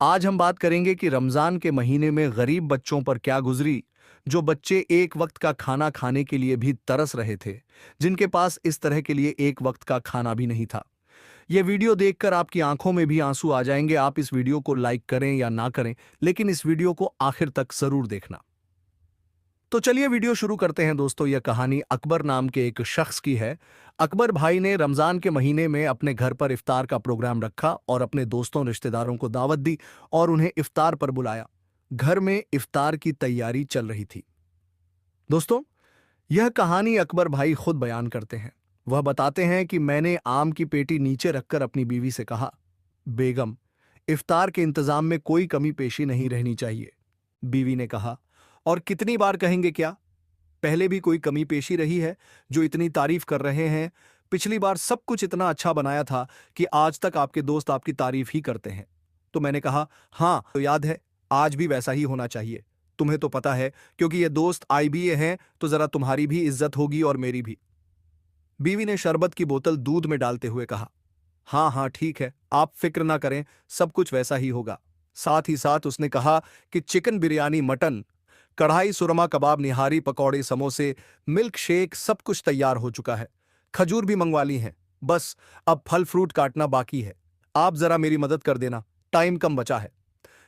आज हम बात करेंगे कि रमजान के महीने में गरीब बच्चों पर क्या गुजरी, जो बच्चे एक वक्त का खाना खाने के लिए भी तरस रहे थे, जिनके पास इस तरह के लिए एक वक्त का खाना भी नहीं था। यह वीडियो देखकर आपकी आंखों में भी आंसू आ जाएंगे। आप इस वीडियो को लाइक करें या ना करें, लेकिन इस वीडियो को आखिर तक जरूर देखना। तो चलिए वीडियो शुरू करते हैं दोस्तों। यह कहानी अकबर नाम के एक शख्स की है। अकबर भाई ने रमजान के महीने में अपने घर पर इफ्तार का प्रोग्राम रखा और अपने दोस्तों रिश्तेदारों को दावत दी और उन्हें इफ्तार पर बुलाया। घर में इफ्तार की तैयारी चल रही थी। दोस्तों, यह कहानी अकबर भाई खुद बयान करते हैं। वह बताते हैं कि मैंने आम की पेटी नीचे रखकर अपनी बीवी से कहा, बेगम, इफ्तार के इंतजाम में कोई कमी पेशी नहीं रहनी चाहिए। बीवी ने कहा, और कितनी बार कहेंगे क्या? पहले भी कोई कमी पेशी रही है जो इतनी तारीफ कर रहे हैं? पिछली बार सब कुछ इतना अच्छा बनाया था कि आज तक आपके दोस्त आपकी तारीफ ही करते हैं। तो मैंने कहा, हाँ तो याद है, आज भी वैसा ही होना चाहिए। तुम्हें तो पता है, क्योंकि ये दोस्त आईबीए हैं तो जरा तुम्हारी भी इज्जत होगी और मेरी भी। बीवी ने शरबत की बोतल दूध में डालते हुए कहा, हाँ हाँ ठीक है, आप फिक्र ना करें, सब कुछ वैसा ही होगा। साथ ही साथ उसने कहा कि चिकन बिरयानी, मटन, कढ़ाई सुरमा कबाब, निहारी, पकौड़े, समोसे, मिल्क शेक सब कुछ तैयार हो चुका है। खजूर भी मंगवा ली हैं। बस अब फल फ्रूट काटना बाकी है। आप जरा मेरी मदद कर देना, टाइम कम बचा है।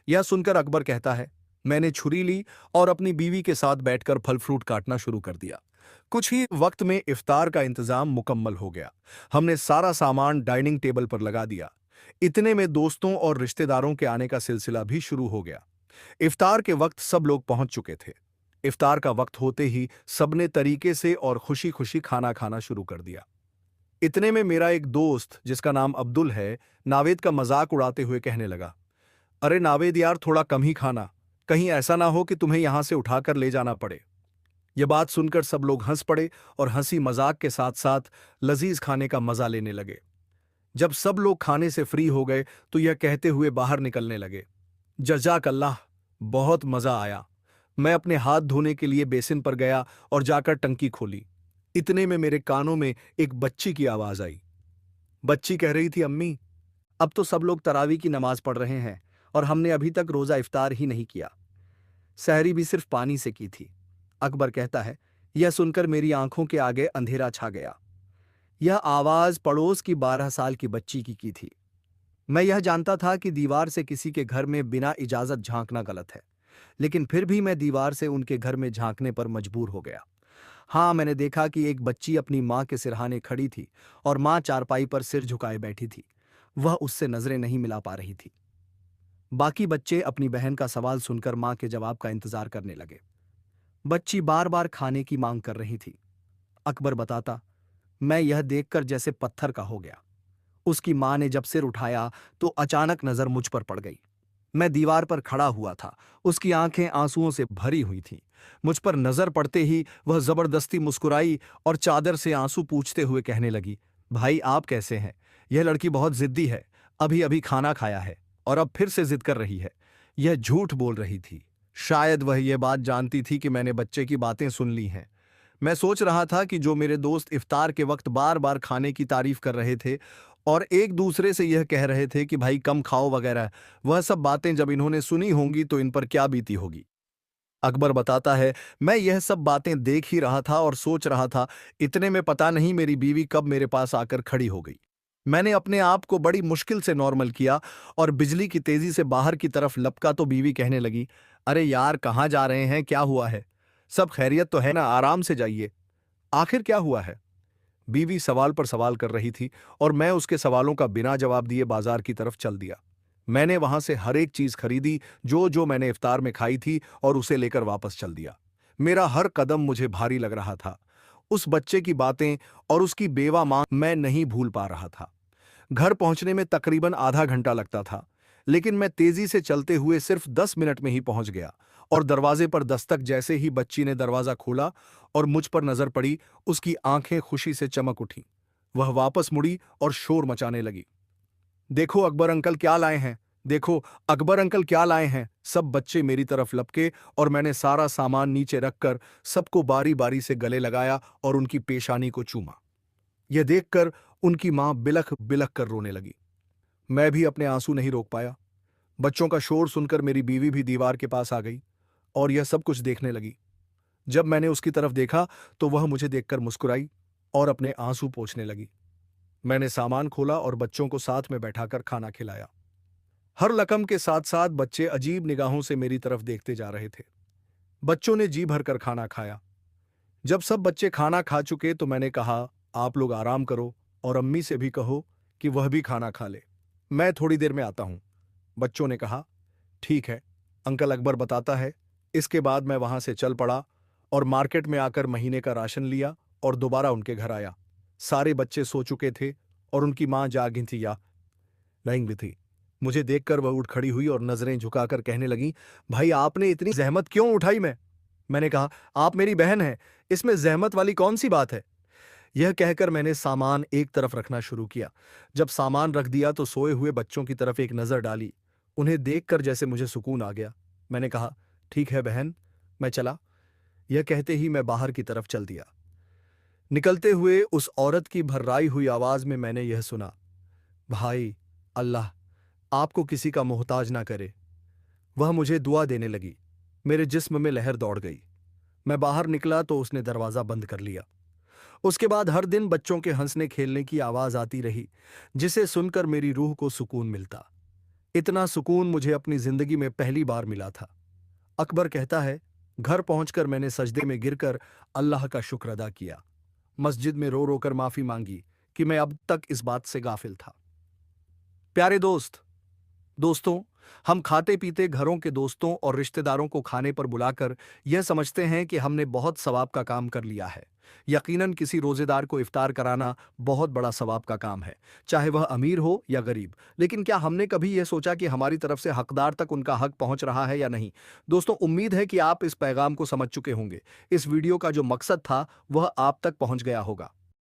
यह सुनकर अकबर कहता है, मैंने छुरी ली और अपनी बीवी के साथ बैठकर फल फ्रूट काटना शुरू कर दिया। कुछ ही वक्त में इफ्तार का इंतजाम मुकम्मल हो गया। हमने सारा सामान डाइनिंग टेबल पर लगा दिया। इतने में दोस्तों और रिश्तेदारों के आने का सिलसिला भी शुरू हो गया। इफ्तार के वक्त सब लोग पहुंच चुके थे। इफ्तार का वक्त होते ही सबने तरीके से और खुशी खुशी खाना खाना शुरू कर दिया। इतने में मेरा एक दोस्त, जिसका नाम अब्दुल है, नावेद का मजाक उड़ाते हुए कहने लगा, अरे नावेद यार, थोड़ा कम ही खाना, कहीं ऐसा ना हो कि तुम्हें यहां से उठाकर ले जाना पड़े। यह बात सुनकर सब लोग हंस पड़े और हंसी मजाक के साथ साथ लजीज खाने का मजा लेने लगे। जब सब लोग खाने से फ्री हो गए तो यह कहते हुए बाहर निकलने लगे, जज़ाक अल्लाह, बहुत मजा आया। मैं अपने हाथ धोने के लिए बेसिन पर गया और जाकर टंकी खोली। इतने में मेरे कानों में एक बच्ची की आवाज आई। बच्ची कह रही थी, अम्मी, अब तो सब लोग तरावी की नमाज पढ़ रहे हैं और हमने अभी तक रोजा इफ्तार ही नहीं किया। सहरी भी सिर्फ पानी से की थी। अकबर कहता है, यह सुनकर मेरी आंखों के आगे अंधेरा छा गया। यह आवाज पड़ोस की 12 साल की बच्ची की थी। मैं यह जानता था कि दीवार से किसी के घर में बिना इजाजत झांकना गलत है, लेकिन फिर भी मैं दीवार से उनके घर में झांकने पर मजबूर हो गया। हाँ, मैंने देखा कि एक बच्ची अपनी माँ के सिरहाने खड़ी थी और माँ चारपाई पर सिर झुकाए बैठी थी। वह उससे नजरें नहीं मिला पा रही थी। बाकी बच्चे अपनी बहन का सवाल सुनकर माँ के जवाब का इंतजार करने लगे। बच्ची बार बार खाने की मांग कर रही थी। अकबर बताता, मैं यह देखकर जैसे पत्थर का हो गया। उसकी माँ ने जब सिर उठाया तो अचानक नजर मुझ पर पड़ गई। मैं दीवार पर खड़ा हुआ था। उसकी आंखें आंसुओं से भरी हुई थीं। मुझ पर नजर पड़ते ही वह जबरदस्ती मुस्कुराई और चादर से आंसू पूछते हुए कहने लगी, भाई आप कैसे हैं? यह लड़की बहुत जिद्दी है, अभी अभी खाना खाया है और अब फिर से जिद कर रही है। यह झूठ बोल रही थी। शायद वह यह बात जानती थी कि मैंने बच्चे की बातें सुन ली हैं। मैं सोच रहा था कि जो मेरे दोस्त इफ्तार के वक्त बार बार खाने की तारीफ कर रहे थे और एक दूसरे से यह कह रहे थे कि भाई कम खाओ वगैरह, वह सब बातें जब इन्होंने सुनी होंगी तो इन पर क्या बीती होगी। अकबर बताता है, मैं यह सब बातें देख ही रहा था और सोच रहा था। इतने में पता नहीं मेरी बीवी कब मेरे पास आकर खड़ी हो गई। मैंने अपने आप को बड़ी मुश्किल से नॉर्मल किया और बिजली की तेजी से बाहर की तरफ लपका तो बीवी कहने लगी, अरे यार, कहाँ जा रहे हैं? क्या हुआ है? सब खैरियत तो है ना? आराम से जाइए। आखिर क्या हुआ है? बीवी सवाल पर सवाल कर रही थी और मैं उसके सवालों का बिना जवाब दिए बाजार की तरफ चल दिया। मैंने वहां से हर एक चीज खरीदी जो जो मैंने इफ्तार में खाई थी और उसे लेकर वापस चल दिया। मेरा हर कदम मुझे भारी लग रहा था। उस बच्चे की बातें और उसकी बेवा मां मैं नहीं भूल पा रहा था। घर पहुंचने में तकरीबन आधा घंटा लगता था, लेकिन मैं तेजी से चलते हुए सिर्फ 10 मिनट में ही पहुंच गया और दरवाजे पर दस्तक जैसे ही बच्ची ने दरवाजा खोला और मुझ पर नजर पड़ी, उसकी आंखें खुशी से चमक उठी। वह वापस मुड़ी और शोर मचाने लगी, देखो अकबर अंकल क्या लाए हैं, देखो अकबर अंकल क्या लाए हैं। सब बच्चे मेरी तरफ लपके और मैंने सारा सामान नीचे रखकर सबको बारी बारी से गले लगाया और उनकी पेशानी को चूमा। यह देखकर उनकी मां बिलख बिलख कर रोने लगी। मैं भी अपने आंसू नहीं रोक पाया। बच्चों का शोर सुनकर मेरी बीवी भी दीवार के पास आ गई और यह सब कुछ देखने लगी। जब मैंने उसकी तरफ देखा तो वह मुझे देखकर मुस्कुराई और अपने आंसू पोंछने लगी। मैंने सामान खोला और बच्चों को साथ में बैठाकर खाना खिलाया। हर रकम के साथ साथ बच्चे अजीब निगाहों से मेरी तरफ देखते जा रहे थे। बच्चों ने जी भरकर खाना खाया। जब सब बच्चे खाना खा चुके तो मैंने कहा, आप लोग आराम करो और अम्मी से भी कहो कि वह भी खाना खा ले। मैं थोड़ी देर में आता हूं। बच्चों ने कहा, ठीक है, अंकल अकबर बताता है। इसके बाद मैं वहां से चल पड़ा और मार्केट में आकर महीने का राशन लिया और दोबारा उनके घर आया। सारे बच्चे सो चुके थे और उनकी मां जागी थी या नहीं भी थी। मुझे देखकर वह उठ खड़ी हुई और नजरें झुकाकर कहने लगी, भाई आपने इतनी जहमत क्यों उठाई? मैंने कहा, आप मेरी बहन हैं, इसमें जहमत वाली कौन सी बात है? यह कहकर मैंने सामान एक तरफ रखना शुरू किया। जब सामान रख दिया तो सोए हुए बच्चों की तरफ एक नजर डाली। उन्हें देखकर जैसे मुझे सुकून आ गया। मैंने कहा, ठीक है बहन, मैं चला। यह कहते ही मैं बाहर की तरफ चल दिया। निकलते हुए उस औरत की भर्राई हुई आवाज में मैंने यह सुना, भाई, अल्लाह आपको किसी का मोहताज ना करे। वह मुझे दुआ देने लगी। मेरे जिस्म में लहर दौड़ गई। मैं बाहर निकला तो उसने दरवाजा बंद कर लिया। उसके बाद हर दिन बच्चों के हंसने खेलने की आवाज आती रही, जिसे सुनकर मेरी रूह को सुकून मिलता। इतना सुकून मुझे अपनी जिंदगी में पहली बार मिला था। अकबर कहता है, घर पहुंचकर मैंने सजदे में गिरकर अल्लाह का शुक्र अदा किया। मस्जिद में रो रोकर माफी मांगी कि मैं अब तक इस बात से गाफिल था। प्यारे दोस्तों, हम खाते पीते घरों के दोस्तों और रिश्तेदारों को खाने पर बुलाकर यह समझते हैं कि हमने बहुत सवाब का काम कर लिया है। यकीनन किसी रोजेदार को इफ्तार कराना बहुत बड़ा सवाब का काम है, चाहे वह अमीर हो या गरीब। लेकिन क्या हमने कभी यह सोचा कि हमारी तरफ से हकदार तक उनका हक पहुंच रहा है या नहीं? दोस्तों, उम्मीद है कि आप इस पैगाम को समझ चुके होंगे। इस वीडियो का जो मकसद था वह आप तक पहुंच गया होगा।